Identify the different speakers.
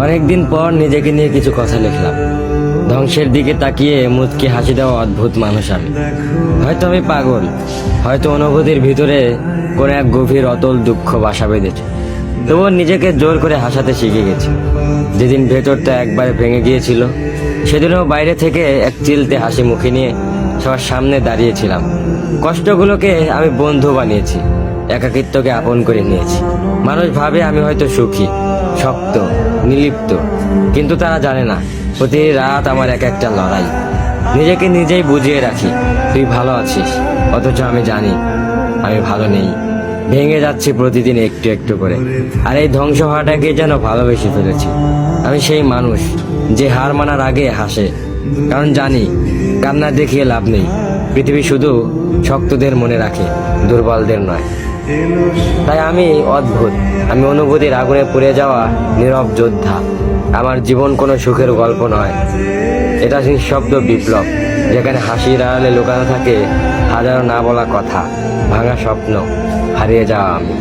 Speaker 1: অনেকদিন পর নিজেকে নিয়ে কিছু কথা লিখলাম। ধ্বংসের দিকে তাকিয়ে মুচকি হাসি দেওয়া অদ্ভুত মানুষ আমি। হয়তো আমি পাগল, হয়তো অনুভূতির ভিতরে কোনো এক গভীর অতল দুঃখ বাসা বেঁধেছে। তবুও নিজেকে জোর করে হাসাতে শিখে গেছি। যেদিন ভেতরটা একবারে ভেঙে গিয়েছিল, সেদিনও বাইরে থেকে এক চিলতে হাসি মুখে নিয়ে সবার সামনে দাঁড়িয়েছিলাম। কষ্টগুলোকে আমি বন্ধু বানিয়েছি, একাকিত্বকে আপন করে নিয়েছি। মানুষ ভাবে আমি হয়তো সুখী, শক্ত, নির্লিপ্ত, কিন্তু তারা জানে না প্রতি রাত আমার এক একটা লড়াই। নিজেকে নিজেই বুঝিয়ে রাখি তুই ভালো আছিস, অথচ আমি জানি আমি ভালো নেই। ভেঙে যাচ্ছি প্রতিদিন একটু একটু করে, আর এই ধ্বংস হওয়াটাকে যেন ভালোবেসে ফেলেছি। আমি সেই মানুষ যে হার মানার আগে হাসে, কারণ জানি কান্না দেখিয়ে লাভ নেই। পৃথিবী শুধু শক্তদের মনে রাখে, দুর্বলদের নয়। তাই আমি অদ্ভুত, আমি অনুভূতির আগুনে পুড়ে যাওয়া নীরব যোদ্ধা। আমার জীবন কোনো সুখের গল্প নয়, এটা নিঃশব্দ বিপ্লব, যেখানে হাসির আড়ালে লুকানো থাকে হাজারো না বলা কথা, ভাঙা স্বপ্ন, হারিয়ে যাওয়া আমি।